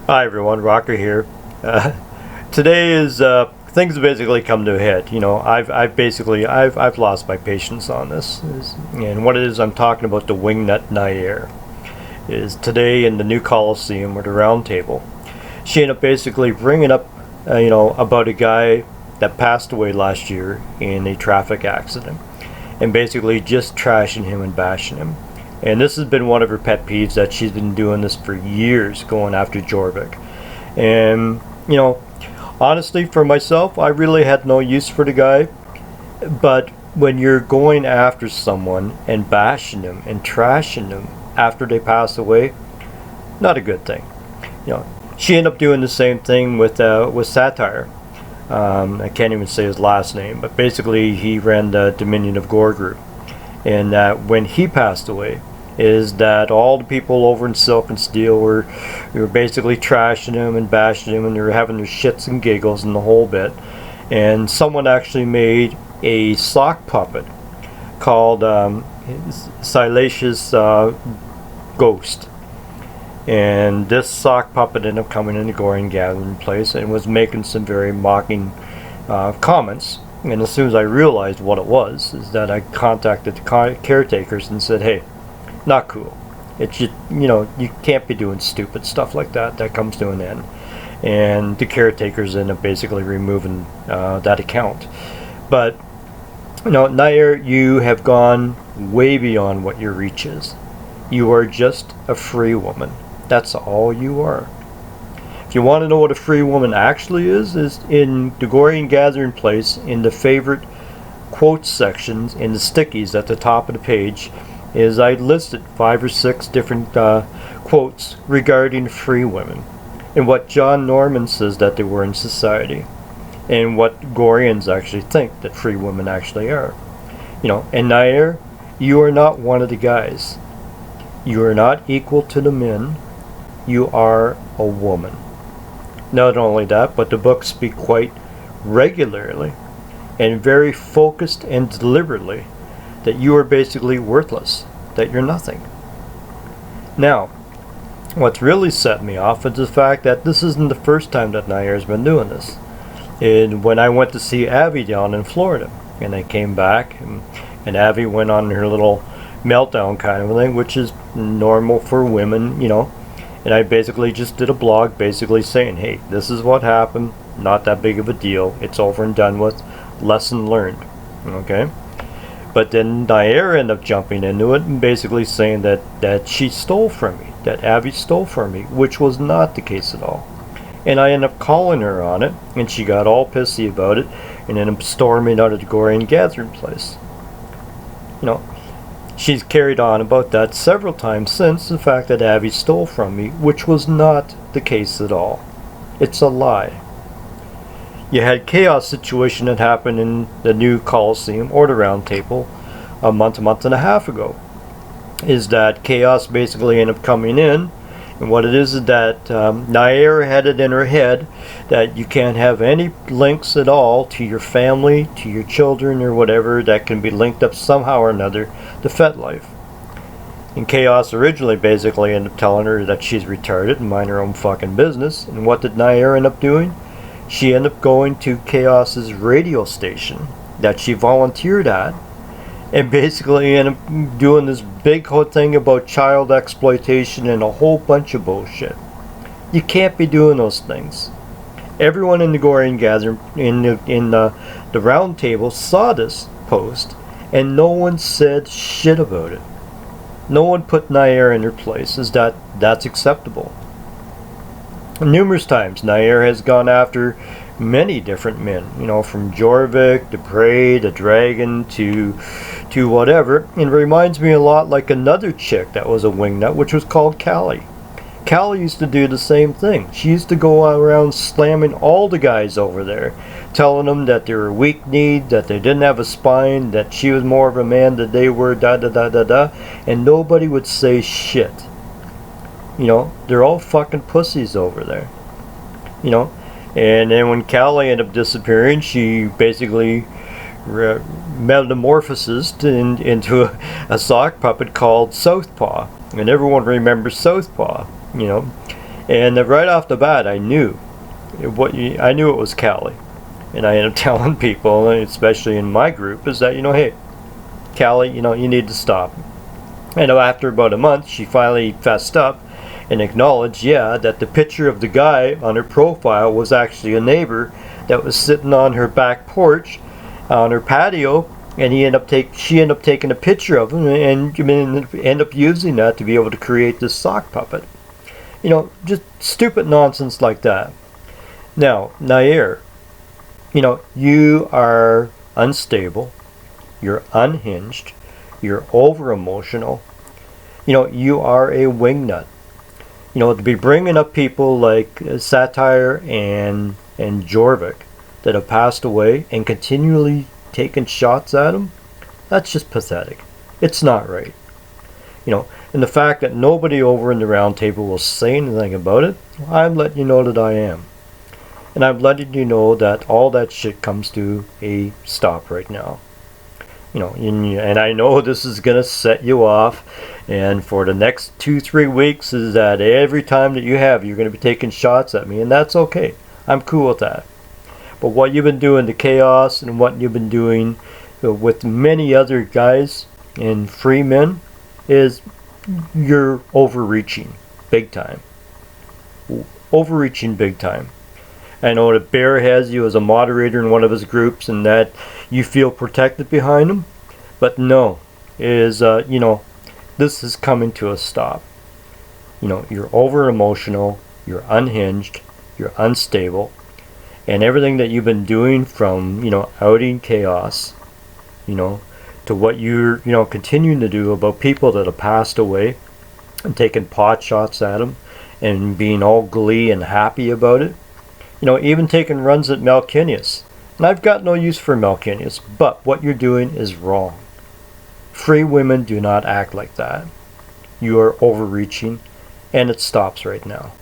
Hi everyone, Rocker here. Today is things have basically come to a head. I've lost my patience on this, and what it is I'm talking about the wingnut Nair is today in the new Coliseum with a round table. She ended up basically bringing up, about a guy that passed away last year in a traffic accident, and basically just trashing him and bashing him. And this has been one of her pet peeves that she's been doing this for years, going after Jorvik. And, honestly, for myself, I really had no use for the guy. But when you're going after someone and bashing them and trashing them after they pass away, not a good thing. She ended up doing the same thing with Satire. I can't even say his last name, but basically he ran the Dominion of Gore group. And when he passed away, is that all the people over in Silk and Steel were basically trashing him and bashing him, and they were having their shits and giggles and the whole bit. And someone actually made a sock puppet called Silacious Ghost. And this sock puppet ended up coming into Gorean gathering place and was making some very mocking comments. And as soon as I realized what it was, is that I contacted the caretakers and said, hey, not cool. It's just, you can't be doing stupid stuff like that. That comes to an end. And the caretakers end up basically removing that account. But, Nair, you have gone way beyond what your reach is. You are just a free woman. That's all you are. If you want to know what a free woman actually is in the Gorean gathering place, in the favorite quotes sections, in the stickies at the top of the page, is I listed 5 or 6 different quotes regarding free women and what John Norman says that they were in society, and what Goreans actually think that free women actually are. And Nair, you are not one of the guys. You are not equal to the men. You are a woman. Not only that, but the books speak quite regularly and very focused and deliberately that you are basically worthless, that you're nothing. Now, what's really set me off is the fact that this isn't the first time that Nair has been doing this. And when I went to see Abby down in Florida, and I came back, and Abby went on her little meltdown kind of thing, which is normal for women, and I basically just did a blog basically saying, hey, this is what happened, not that big of a deal, it's over and done with, lesson learned, okay? But then Nair ended up jumping into it and basically saying that she stole from me, that Abby stole from me, which was not the case at all. And I ended up calling her on it, and she got all pissy about it, and ended up storming out of the Gorean gathering place. She's carried on about that several times since, the fact that Abby stole from me, which was not the case at all. It's a lie. You had chaos situation that happened in the new Coliseum or the Round Table a month and a half ago. Is that chaos basically ended up coming in, and what it is that Nair had it in her head that you can't have any links at all to your family, to your children, or whatever that can be linked up somehow or another to FetLife. And Chaos originally basically ended up telling her that she's retarded and mind her own fucking business. And what did Nair end up doing? She ended up going to Chaos's radio station that she volunteered at, and basically ended up doing this big whole thing about child exploitation and a whole bunch of bullshit. You can't be doing those things. Everyone in the Gorean gathering, in the round table, saw this post, and no one said shit about it. No one put Nair in her place. That's acceptable. Numerous times Nair has gone after many different men, from Jorvik to Prey to Dragon to whatever. It reminds me a lot like another chick that was a wingnut, which was called Callie. Callie used to do the same thing. She used to go around slamming all the guys over there, telling them that they were weak-kneed, that they didn't have a spine, that she was more of a man than they were, and nobody would say shit. They're all fucking pussies over there. And then when Callie ended up disappearing, she basically metamorphoses into a sock puppet called Southpaw. And everyone remembers Southpaw, And right off the bat, I knew I knew it was Callie. And I ended up telling people, especially in my group, is that, hey, Callie, you need to stop. And after about a month, she finally fessed up and acknowledged, that the picture of the guy on her profile was actually a neighbor that was sitting on her back porch, on her patio, and she ended up taking a picture of him and end up using that to be able to create this sock puppet. Just stupid nonsense like that. Now, Nair, you are unstable, you're unhinged, you're over emotional, you are a wingnut. To be bringing up people like Satire and Jorvik that have passed away and continually taking shots at them, that's just pathetic. It's not right. And the fact that nobody over in the round table will say anything about it, I'm letting you know that I am. And I'm letting you know that all that shit comes to a stop right now. And I know this is going to set you off. And for the next 2-3 weeks is that every time that you're going to be taking shots at me. And that's okay. I'm cool with that. But what you've been doing to Chaos and what you've been doing with many other guys and free men is you're overreaching big time. Overreaching big time. I know that Bear has you as a moderator in one of his groups and that you feel protected behind him. But no, this is coming to a stop. You're over emotional, you're unhinged, you're unstable, and everything that you've been doing from, outing Chaos, to what you're, continuing to do about people that have passed away and taking pot shots at them and being all glee and happy about it. Even taking runs at Malkinius. And I've got no use for Malkinius, but what you're doing is wrong. Free women do not act like that. You are overreaching, and it stops right now.